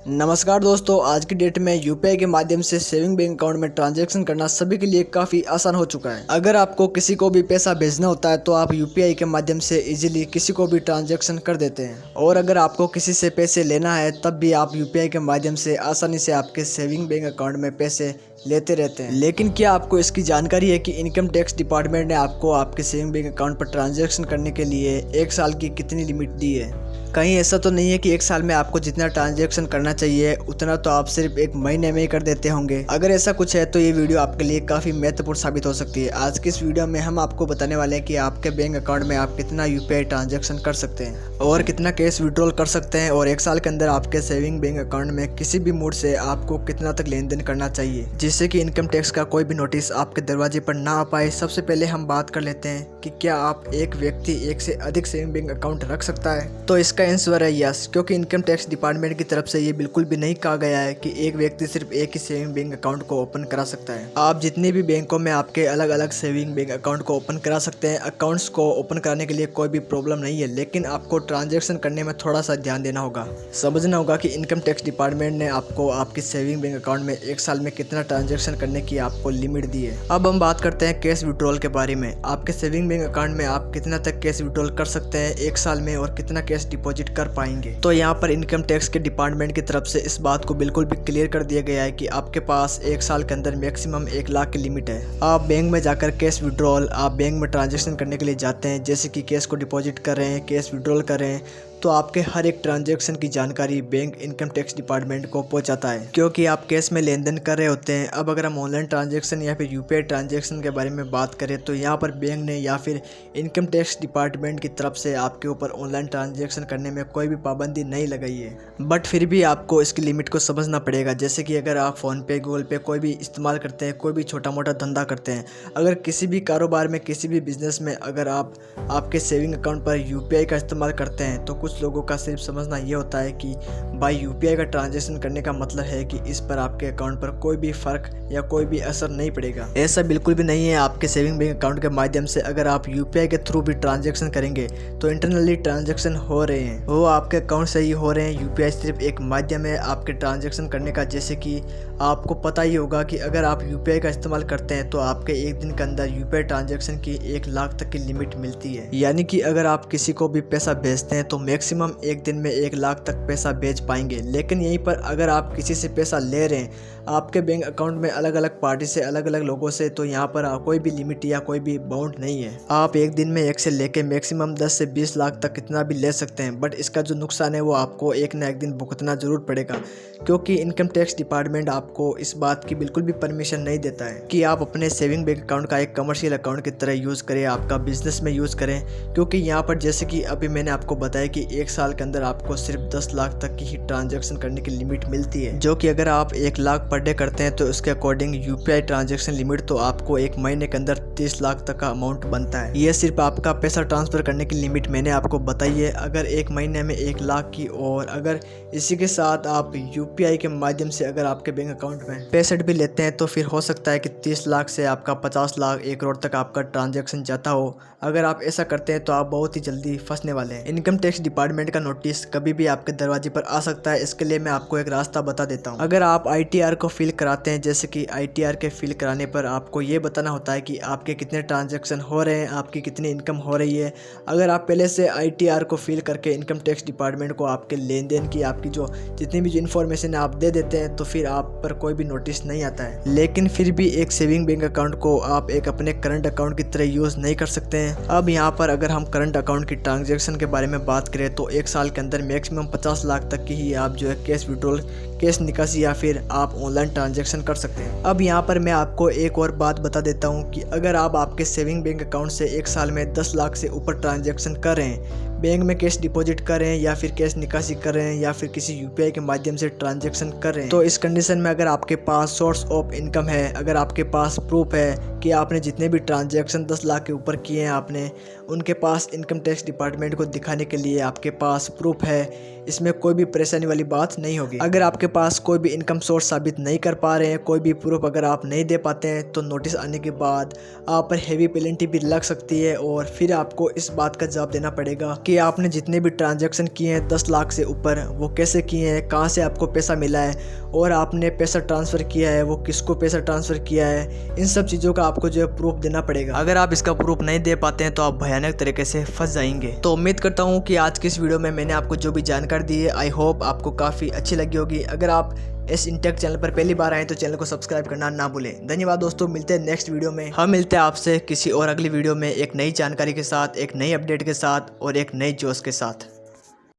नमस्कार दोस्तों, आज की डेट में यूपीआई के माध्यम से सेविंग बैंक अकाउंट में ट्रांजैक्शन करना सभी के लिए काफ़ी आसान हो चुका है। अगर आपको किसी को भी पैसा भेजना होता है तो आप यूपीआई के माध्यम से इजीली किसी को भी ट्रांजैक्शन कर देते हैं, और अगर आपको किसी से पैसे लेना है तब भी आप यूपीआई के माध्यम से आसानी से आपके सेविंग बैंक अकाउंट में पैसे लेते रहते हैं। लेकिन क्या आपको इसकी जानकारी है कि इनकम टैक्स डिपार्टमेंट ने आपको आपके सेविंग बैंक अकाउंट पर ट्रांजैक्शन करने के लिए 1 साल की कितनी लिमिट दी है? कहीं ऐसा तो नहीं है कि 1 साल में आपको जितना ट्रांजैक्शन करना चाहिए उतना तो आप सिर्फ 1 महीने में ही कर देते होंगे। अगर ऐसा कुछ है तो ये वीडियो आपके लिए काफ़ी महत्वपूर्ण साबित हो सकती है। आज की इस वीडियो में हम आपको बताने वाले हैं कि आपके बैंक अकाउंट में आप कितना यूपीआई ट्रांजैक्शन कर सकते हैं और कितना कैश विड्रॉल कर सकते हैं, और 1 साल के अंदर आपके सेविंग बैंक अकाउंट में किसी भी मोड से आपको कितना तक लेन देन करना चाहिए जिससे कि इनकम टैक्स का कोई भी नोटिस आपके दरवाजे पर ना आ पाए। सबसे पहले हम बात कर लेते हैं कि क्या आप एक व्यक्ति एक से अधिक सेविंग बैंक अकाउंट रख सकता है। तो इसका आंसर है यस, क्योंकि इनकम टैक्स डिपार्टमेंट की तरफ से ये बिल्कुल भी नहीं कहा गया है कि एक व्यक्ति सिर्फ एक ही सेविंग बैंक अकाउंट को ओपन करा सकता है। आप जितने भी बैंकों में आपके अलग अलग सेविंग बैंक अकाउंट को ओपन करा सकते हैं। अकाउंट्स को ओपन कराने के लिए कोई भी प्रॉब्लम नहीं है, लेकिन आपको ट्रांजैक्शन करने में थोड़ा सा ध्यान देना होगा। समझना होगा कि इनकम टैक्स डिपार्टमेंट ने आपको आपकी सेविंग बैंक अकाउंट में 1 साल में कितना ट्रांजैक्शन करने की आपको लिमिट दी है। अब हम बात करते हैं कैश विड्रॉल के बारे में। आपके सेविंग बैंक अकाउंट में आप कितना तक कैश विड्रॉल कर सकते हैं 1 साल में, और कितना कैश डिपॉजिट कर पाएंगे। तो यहाँ पर इनकम टैक्स के डिपार्टमेंट की तरफ से इस बात को बिल्कुल भी क्लियर कर दिया गया है कि आपके पास 1 साल के अंदर मैक्सिमम 1 लाख की लिमिट है। आप बैंक में जाकर कैश विड्रॉल, आप बैंक में ट्रांजैक्शन करने के लिए जाते हैं, जैसे कि कैश को डिपॉजिट कर रहे हैं, कैश विड्रॉल कर रहे हैं, तो आपके हर एक ट्रांजैक्शन की जानकारी बैंक इनकम टैक्स डिपार्टमेंट को पहुंचाता है, क्योंकि आप कैश में लेन देन कर रहे होते हैं। अब अगर हम ऑनलाइन ट्रांजैक्शन या फिर यूपीआई ट्रांजैक्शन के बारे में बात करें तो यहाँ पर बैंक ने या फिर इनकम टैक्स डिपार्टमेंट की तरफ से आपके ऊपर ऑनलाइन ट्रांजैक्शन करने में कोई भी पाबंदी नहीं लगाई है, बट फिर भी आपको इसकी लिमिट को समझना पड़ेगा। जैसे कि अगर आप फ़ोनपे, गूगल पे कोई भी इस्तेमाल करते हैं, कोई भी छोटा मोटा धंधा करते हैं, अगर किसी भी कारोबार में, किसी भी बिजनेस में अगर आप आपके सेविंग अकाउंट पर यूपीआई का इस्तेमाल करते हैं तो कुछ लोगों का सिर्फ समझना ये होता है कि भाई यूपीआई का ट्रांजैक्शन करने का मतलब है कि इस पर आपके अकाउंट पर कोई भी फ़र्क या कोई भी असर नहीं पड़ेगा। ऐसा बिल्कुल भी नहीं है। आपके सेविंग बैंक अकाउंट के माध्यम से अगर आप यूपीआई के थ्रू भी ट्रांजैक्शन करेंगे तो इंटरनली ट्रांजैक्शन हो रहे हैं, वो आपके अकाउंट से ही हो रहे हैं। यूपीआई सिर्फ एक माध्यम है आपके ट्रांजैक्शन करने का। जैसे कि आपको पता ही होगा कि अगर आप यूपीआई का इस्तेमाल करते हैं तो आपके एक दिन के अंदर यूपीआई ट्रांजैक्शन की 1 लाख तक की लिमिट मिलती है। यानी कि अगर आप किसी को भी पैसा भेजते हैं तो मैक्सिमम एक दिन में 1 लाख तक पैसा भेज पाएंगे। लेकिन यहीं पर अगर आप किसी से पैसा ले रहे हैं आपके बैंक अकाउंट में अलग अलग पार्टी से, अलग अलग लोगों से, तो यहाँ पर कोई भी लिमिट या कोई भी बाउंड नहीं है। आप एक दिन में 1 से लेके मैक्सिमम 10 से 20 लाख तक कितना भी ले सकते हैं, बट इसका जो नुकसान है वो आपको एक ना एक दिन भुगतना जरूर पड़ेगा, क्योंकि इनकम टैक्स डिपार्टमेंट आपको इस बात की बिल्कुल भी परमिशन नहीं देता है कि आप अपने सेविंग बैंक अकाउंट का एक कमर्शियल अकाउंट की तरह यूज़ करें, आपका बिजनेस में यूज़ करें। क्योंकि यहाँ पर जैसे कि अभी मैंने आपको बताया कि 1 साल के अंदर आपको सिर्फ 10 लाख तक की ही ट्रांजैक्शन करने की लिमिट मिलती है, जो कि अगर आप 1 लाख पर डे करते हैं तो उसके अकॉर्डिंग यूपीआई ट्रांजैक्शन लिमिट तो आपको 1 महीने के अंदर 30 लाख तक का अमाउंट बनता है। ये सिर्फ आपका पैसा ट्रांसफर करने की लिमिट मैंने आपको बताई है। अगर 1 महीने में 1 लाख की, और अगर इसी के साथ आप यूपीआई के माध्यम से अगर आपके बैंक अकाउंट में पैसे भी लेते हैं तो फिर हो सकता है कि 30 लाख से आपका 50 लाख, 1 करोड़ तक आपका ट्रांजैक्शन जाता हो। अगर आप ऐसा करते हैं तो आप बहुत ही जल्दी फंसने वाले हैं। इनकम टैक्स डिपार्टमेंट का नोटिस कभी भी आपके दरवाजे पर आ सकता है। इसके लिए मैं आपको एक रास्ता बता देता हूँ। अगर आप आईटीआर को फिल कराते हैं, जैसे कि आईटीआर के फिल कराने पर आपको ये बताना होता है कि आपके कितने ट्रांजैक्शन हो रहे हैं, आपकी कितनी इनकम हो रही है। अगर आप पहले से आईटीआर को फिल करके इनकम टैक्स डिपार्टमेंट को आपके लेन देन की, आपकी जो जितनी भी इन्फॉर्मेशन आप दे देते हैं तो फिर आप पर कोई भी नोटिस नहीं आता है। लेकिन फिर भी एक सेविंग बैंक अकाउंट को आप एक अपने करंट अकाउंट की तरह यूज़ नहीं कर सकते हैं। अब यहाँ पर अगर हम करंट अकाउंट की ट्रांजैक्शन के बारे में बात करें तो 1 साल के अंदर मैक्सिमम 50 लाख तक की ही आप जो है कैश विड्रॉल, कैश निकासी या फिर आप ऑनलाइन ट्रांजैक्शन कर सकते हैं। अब यहाँ पर मैं आपको एक और बात बता देता हूँ कि अगर आप आपके सेविंग बैंक अकाउंट से 1 साल में 10 लाख से ऊपर ट्रांजैक्शन कर रहे हैं, बैंक में कैश डिपॉजिट कर रहे हैं या फिर कैश निकासी कर रहे हैं या फिर किसी यूपीआई के माध्यम से ट्रांजैक्शन कर रहे हैं, तो इस कंडीशन में अगर आपके पास सोर्स ऑफ इनकम है, अगर आपके पास प्रूफ है कि आपने जितने भी ट्रांजैक्शन 10 लाख के ऊपर किए हैं आपने, उनके पास इनकम टैक्स डिपार्टमेंट को दिखाने के लिए आपके पास प्रूफ है, इसमें कोई भी परेशानी वाली बात नहीं होगी। अगर आपके पास कोई भी इनकम सोर्स साबित नहीं कर पा रहे हैं, कोई भी प्रूफ अगर आप नहीं दे पाते हैं, तो नोटिस आने के बाद आप पर हेवी पेनल्टी भी लग सकती है, और फिर आपको इस बात का जवाब देना पड़ेगा कि कि आपने जितने भी ट्रांजैक्शन किए हैं 10 लाख से ऊपर, वो कैसे किए हैं, कहाँ से आपको पैसा मिला है और आपने पैसा ट्रांसफ़र किया है वो किसको पैसा ट्रांसफ़र किया है, इन सब चीज़ों का आपको जो है प्रूफ देना पड़ेगा। अगर आप इसका प्रूफ नहीं दे पाते हैं तो आप भयानक तरीके से फंस जाएंगे। तो उम्मीद करता हूँ कि आज की इस वीडियो में मैंने आपको जो भी जानकारी दी है, आई होप आपको काफ़ी अच्छी लगी होगी। अगर आप इस इंटेक चैनल पर पहली बार आए तो चैनल को सब्सक्राइब करना ना भूलें। धन्यवाद दोस्तों, मिलते हैं नेक्स्ट वीडियो में। हम मिलते हैं आपसे किसी और अगली वीडियो में एक नई जानकारी के साथ, एक नई अपडेट के साथ और एक नई जोश के साथ।